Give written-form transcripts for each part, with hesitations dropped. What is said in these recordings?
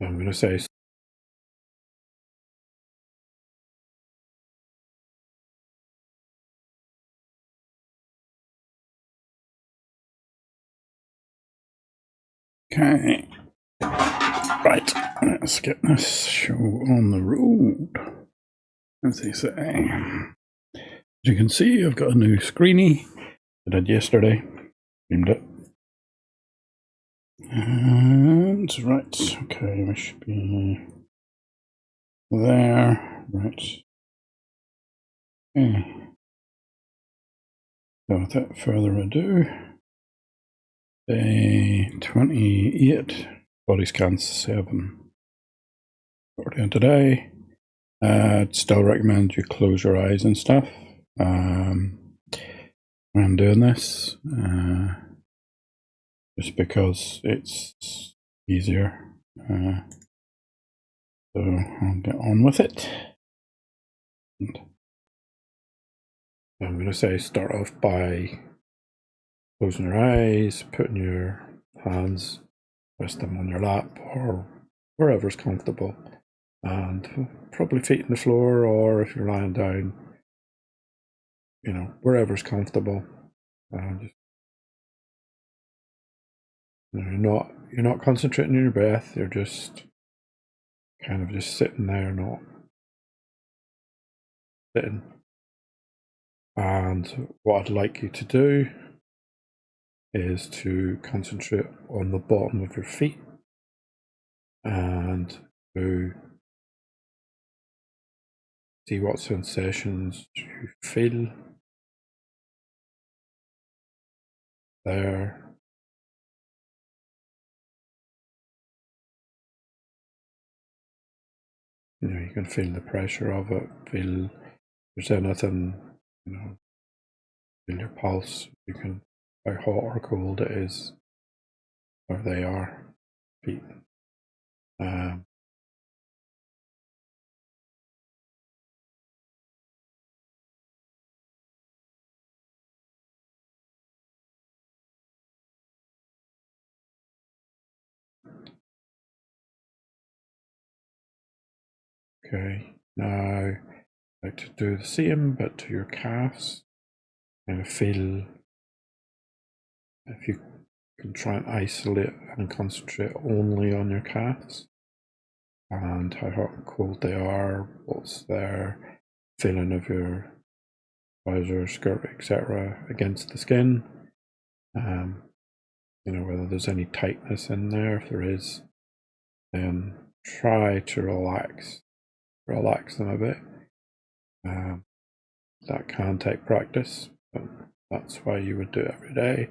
I'm going to say okay. Right, let's get this show on the road, as they say. As you can see, I've got a new screeny I did yesterday. Named it. And right, okay, we should be there. Right. Okay. So without further ado, day 28, body scan 7. What we're doing today, I'd still recommend you close your eyes and stuff when I'm doing this, just because it's easier. So I'll get on with it. And I'm going to say start off by closing your eyes, putting your hands, rest them on your lap or wherever's comfortable, and probably feet on the floor, or if you're lying down, you know, wherever's comfortable. Just, you know, you're not concentrating on your breath. You're just kind of just sitting there, not sitting. And what I'd like you to do is to concentrate on the bottom of your feet and to see what sensations you feel there. You know, you can feel the pressure of it, feel if there's anything, you know, feel your pulse, you can, how hot or cold it is, where they are, feet. Okay, now I'd like to do the same, but to your calves. Kind of feel if you can try and isolate and concentrate only on your calves and how hot and cold they are, what's their feeling of your trouser, skirt, etc. against the skin. You know, whether there's any tightness in there. If there is, then try to relax them a bit. That can take practice, but that's why you would do it every day.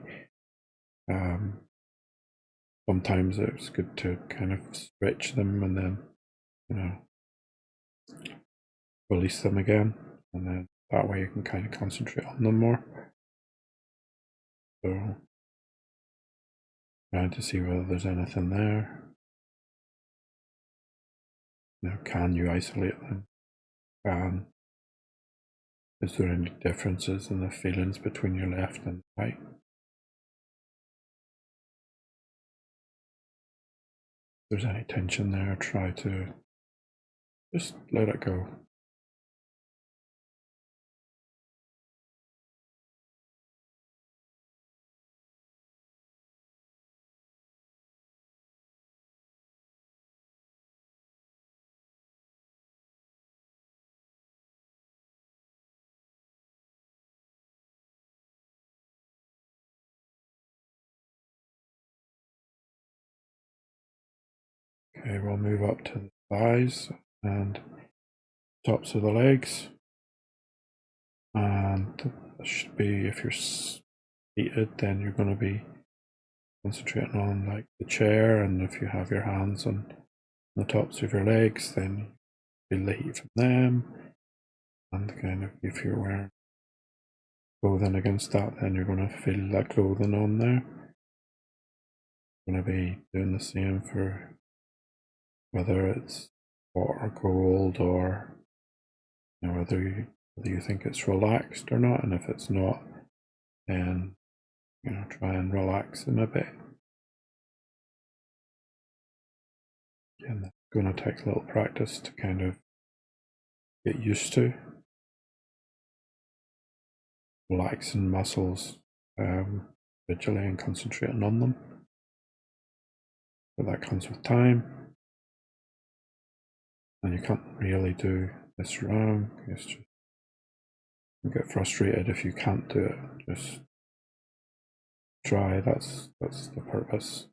Sometimes it's good to kind of stretch them and then, you know, release them again, and then that way you can kind of concentrate on them more. So trying to see whether there's anything there. You know, can you isolate them? Is there any differences in the feelings between your left and right? If there's any tension there, try to just let it go. Okay, we'll move up to the thighs and tops of the legs. And that should be, if you're seated, then you're going to be concentrating on like the chair, and if you have your hands on the tops of your legs, then feel the heat from them. And kind of, if you're wearing clothing against that, then you're going to feel that clothing on there. Going to be doing the same for whether it's hot or cold, or you know, whether you think it's relaxed or not. And if it's not, then you know, try and relax them a bit. Again, that's going to take a little practice to kind of get used to. Relaxing muscles visually and concentrating on them. But that comes with time. And you can't really do this wrong. It's just, you get frustrated if you can't do it. Just try. That's the purpose.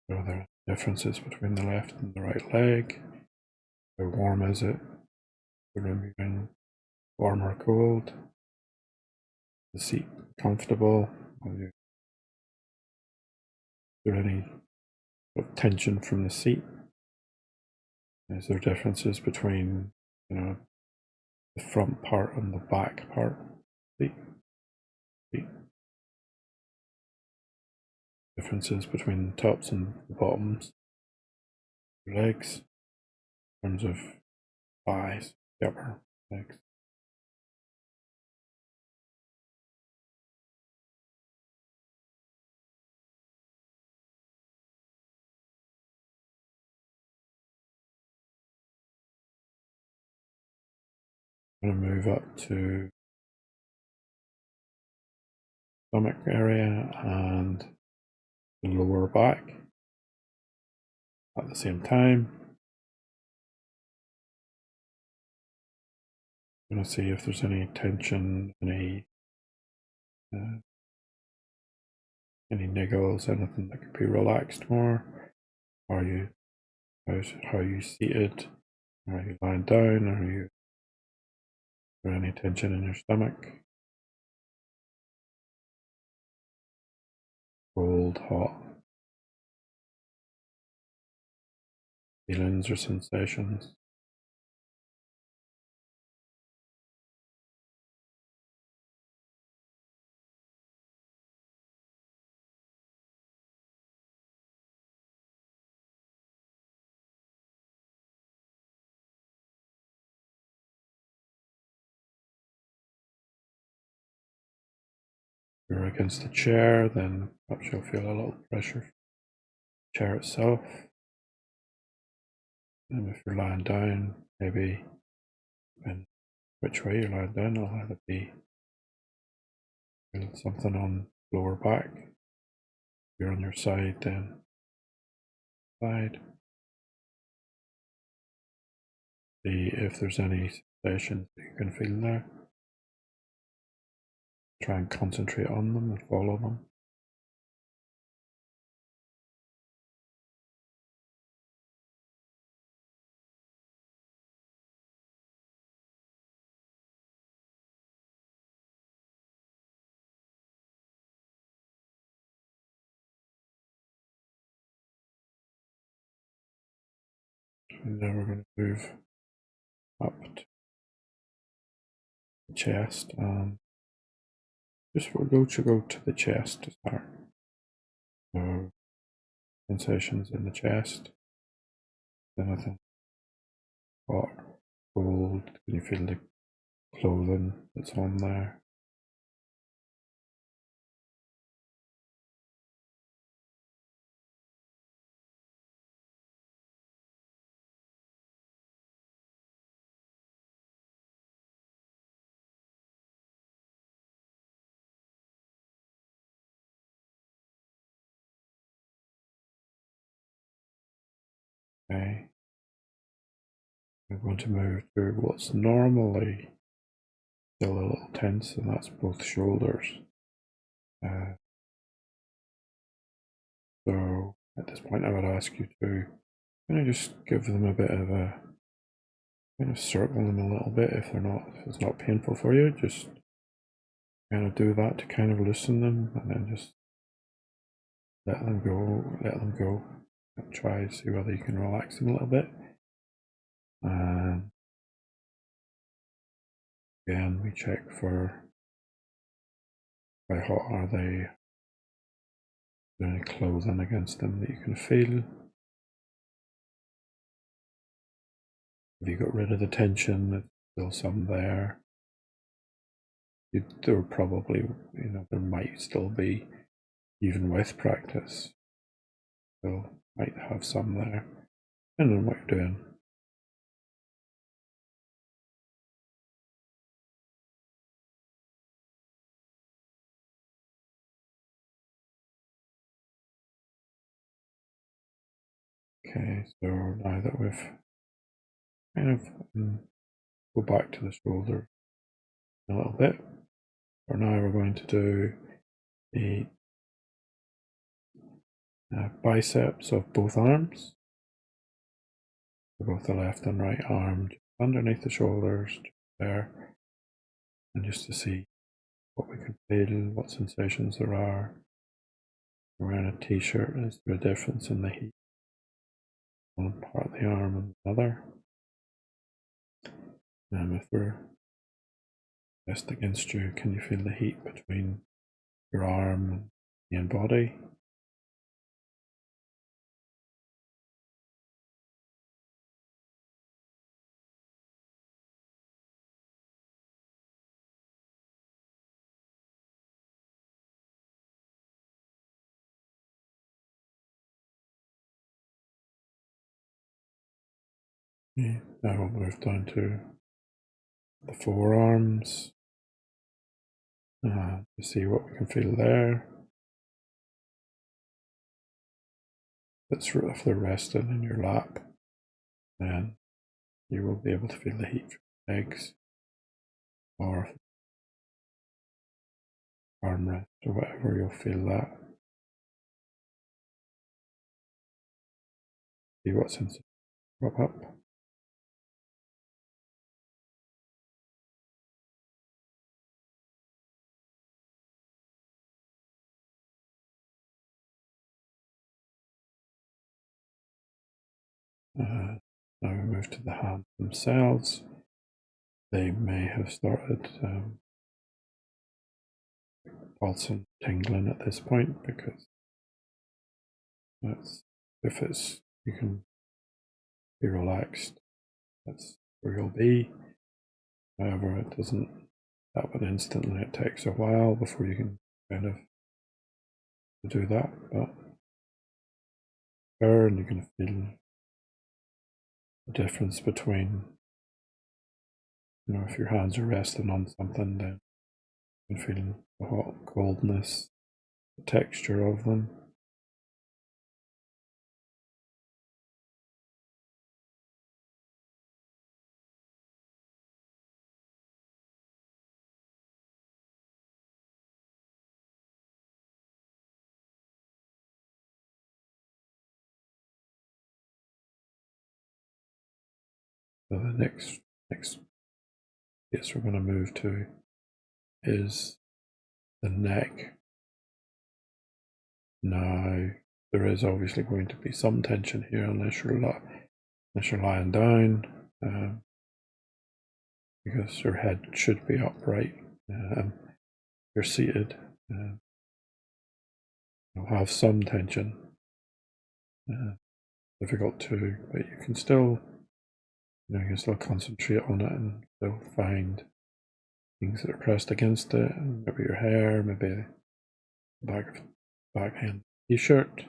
Are there differences between the left and the right leg? How warm is it? The room you're in, warm or cold? The seat comfortable? Is there any tension from the seat? Is there differences between, the front part and the back part? Seat. Differences between the tops and the bottoms? Legs, in terms of thighs, the upper legs. I'm going to move up to stomach area and the lower back at the same time. I'm going to see if there's any tension, any niggles, anything that could be relaxed more. How are you seated? Are you lying down? Is there any tension in your stomach? Cold, hot feelings or sensations? If you're against the chair, then perhaps you'll feel a little pressure from the chair itself. And if you're lying down, maybe depending which way you're lying down, it'll either be something on lower back. If you're on your side, then side. See if there's any sensations that you can feel there. Try and concentrate on them and follow them. And now we're going to move up to the chest, and we're going to go to the chest to start. So sensations in the chest. Anything hot, cold? Can you feel the clothing that's on there? Okay. We're going to move to what's normally still a little tense, and that's both shoulders. So at this point, I would ask you to kind of just give them a bit of a kind of circle them a little bit if it's not painful for you. Just kind of do that to kind of loosen them, and then just let them go. And try to see whether you can relax them a little bit. And again, we check for how hot are they. Is there any clothing against them that you can feel? Have you got rid of the tension? There's still some there. There probably, there might still be, even with practice, still might have some there, depending on what you're doing. Okay, so now that we've kind of go back to the shoulder a little bit, for now we're going to do the biceps of both arms, so both the left and right arm, just underneath the shoulders there, and just to see what we can feel, what sensations there are. Wearing a t-shirt, is there a difference in the heat on one part of the arm and another? If we're pressed against you, can you feel the heat between your arm and body? Okay, now we'll move down to the forearms to see what we can feel there. If they're resting in your lap, then you will be able to feel the heat from your legs, or armrest or whatever, you'll feel that. See what sensations pop up. Now we move to the hands themselves. They may have started pulsing, tingling at this point, because if you can be relaxed, that's where you'll be. However, it doesn't happen instantly. It takes a while before you can kind of do that, but and you can feel the difference between, if your hands are resting on something, then you can feel the hot coldness, the texture of them. So the next place we're going to move to is the neck. Now, there is obviously going to be some tension here unless you're lying down, because your head should be upright. You're seated. You'll have some tension. Difficult to, but you can still, you can still concentrate on it and still find things that are pressed against it. Maybe your hair, maybe the backhand t-shirt,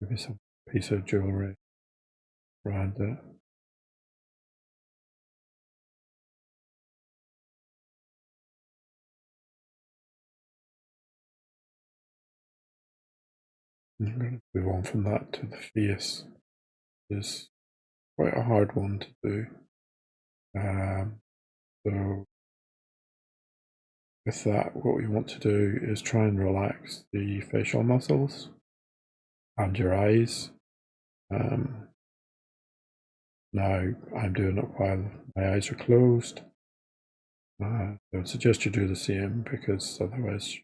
maybe some piece of jewelry around it. I'm going to move on from that to the face. It's quite a hard one to do. So with that, what we want to do is try and relax the facial muscles and your eyes. Now I'm doing it while my eyes are closed. I would suggest you do the same, because otherwise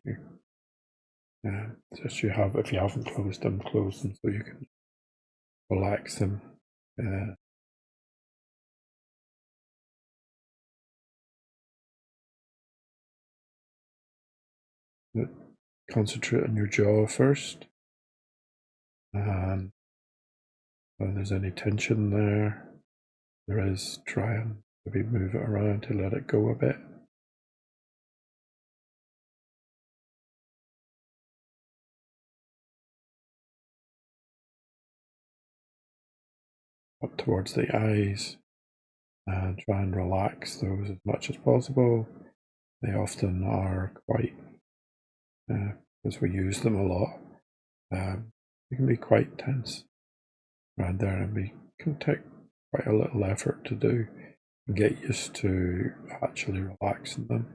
if you haven't closed them, close them so you can relax them. Concentrate on your jaw first, and if there's any tension there, there is, try and maybe move it around to let it go a bit. Up towards the eyes, and try and relax those as much as possible. They often are quite, as we use them a lot, they can be quite tense around there, and we can take quite a little effort to do and get used to actually relaxing them.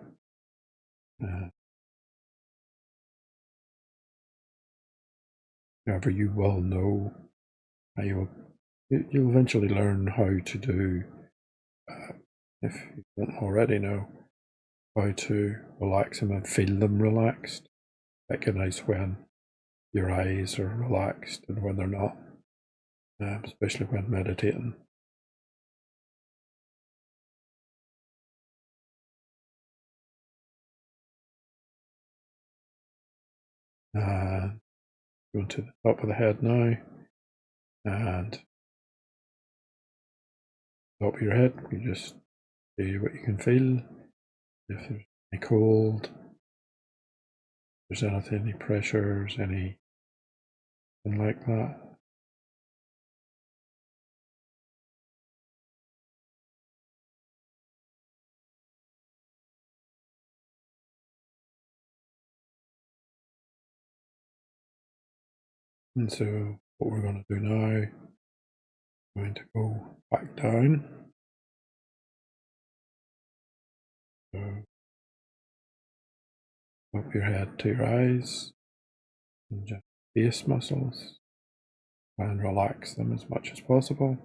However, you will know, you'll eventually learn how to do, if you don't already know, how to relax them and feel them relaxed. Recognize when your eyes are relaxed and when they're not, especially when meditating. Going to the top of the head now, and top of your head, you just see what you can feel. If there's any cold, if there's anything, any pressures, anything like that. And so what we're going to do now, we're going to go back down. So up your head to your eyes, and just face muscles. Try and relax them as much as possible.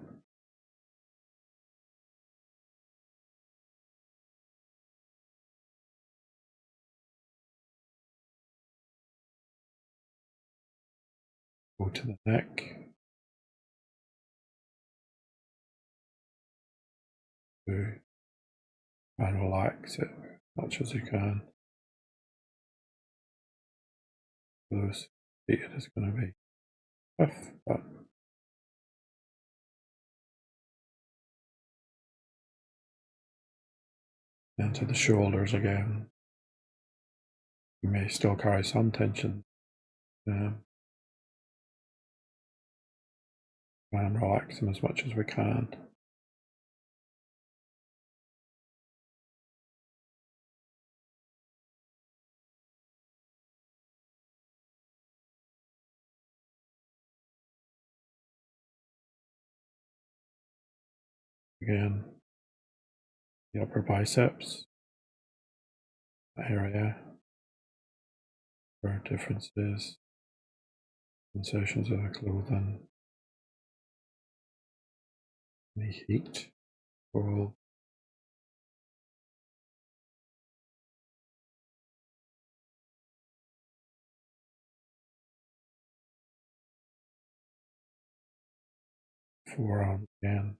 Go to the neck. So try and relax it as much as you can. Those feet is going to be tough, but into the shoulders again. You may still carry some tension. Try and relax them as much as we can. Again, the upper biceps area, where differences, sensations of the clothing, any heat, cold, forearm again.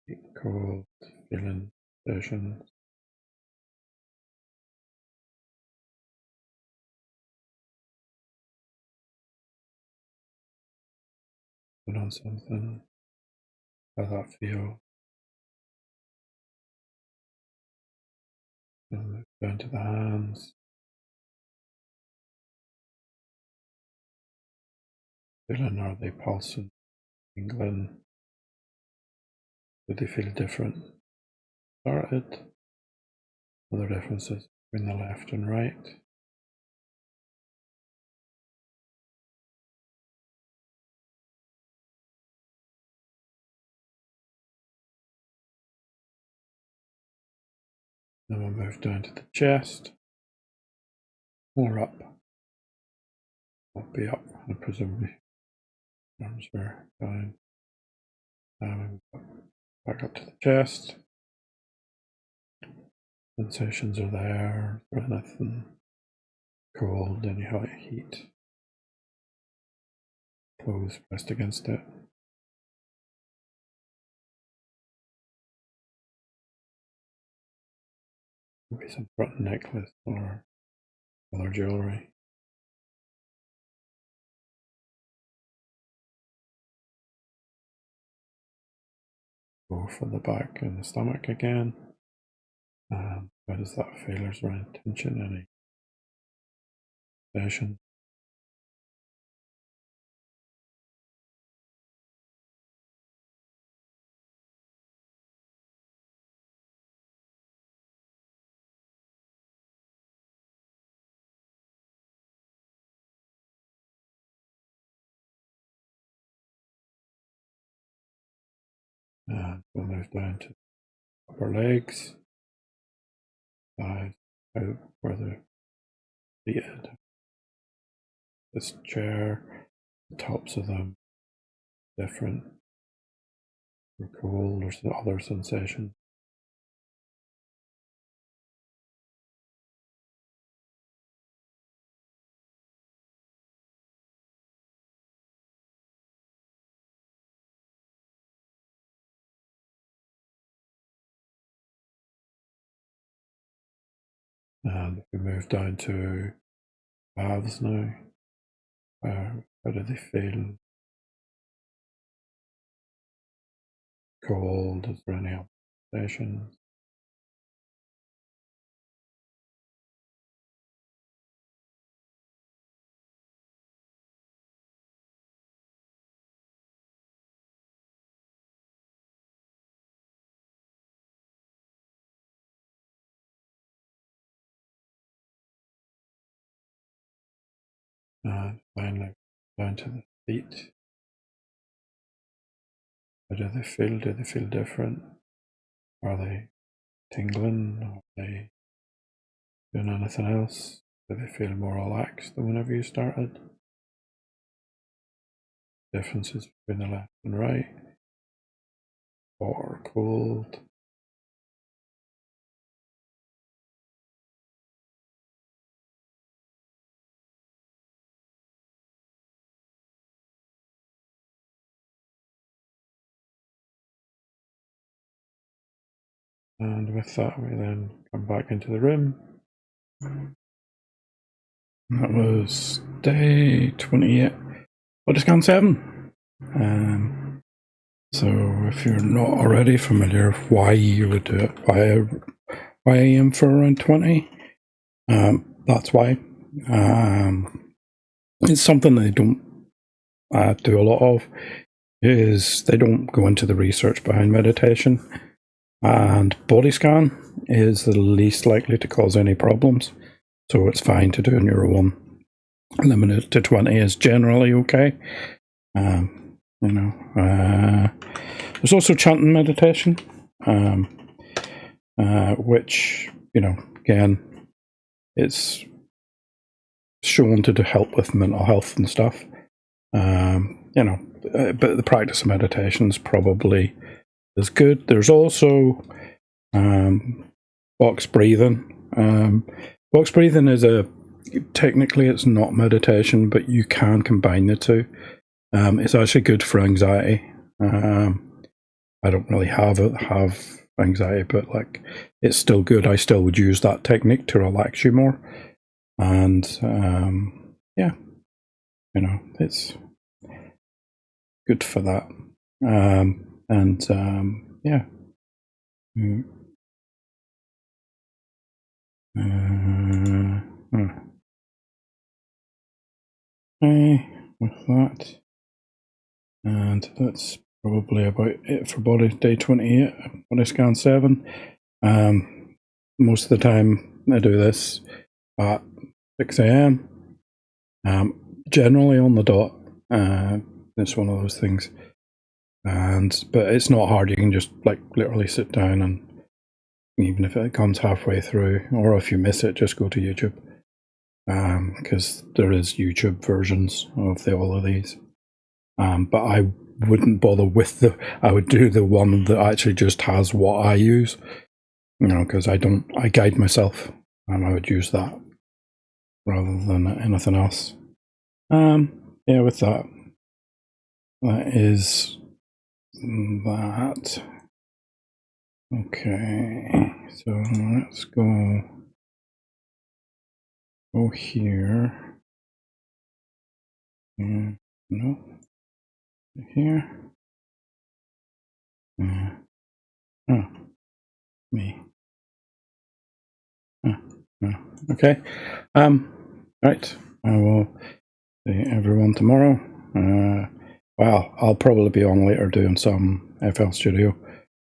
Heat, cold, feeling sensations. Put on something, how that feel. And move down to the hands. Feeling, are they pulsing, tingling? Do they feel different? Started. Other differences between the left and right. Then we'll move down to the chest. More up. I'll be up, and presumably arms are down. Back up to the chest. Sensations are there, or anything cold, any hot heat. Clothes pressed against it. Maybe some front necklace or other jewelry. Go for the back and the stomach again. How does that feel? Is there any tension, any tension? And we'll move down to upper legs, thighs, out where the seated. This chair, the tops of them different. Or cold, or some other sensation. And we move down to calves now. How do they feel? Cold? Is there any sensation? And finally down to the feet. How do they feel? Do they feel different? Are they tingling? Are they doing anything else? Do they feel more relaxed than whenever you started? Differences between the left and right? Hot or cold? And with that, we then come back into the room. That was day 28, body scan 7. So if you're not already familiar with why you would do it, why I aim for around 20, that's why. It's something they don't do a lot of, is they don't go into the research behind meditation. And body scan is the least likely to cause any problems. So it's fine to do on your own. Limited to 20 is generally okay. There's also chanting meditation, which, again, it's shown to help with mental health and stuff. But the practice of meditation is probably as good. There's also box breathing. Box breathing is technically it's not meditation, but you can combine the two. It's actually good for anxiety. I don't really have anxiety, but it's still good. I still would use that technique to relax you more. And it's good for that. Okay, with that. And that's probably about it for day 28, body scan 7. Most of the time I do this at 6 a.m. Generally on the dot. It's one of those things. But it's not hard. You can just literally sit down, and even if it comes halfway through, or if you miss it, just go to YouTube. Because there is YouTube versions of all of these. But I wouldn't bother with I would do the one that actually just has what I use, because I guide myself, and I would use that rather than anything else. With that is that. Okay, so let's go go here. No. Here. Oh, me. Okay. Right. I will see everyone tomorrow. Well, I'll probably be on later doing some FL Studio.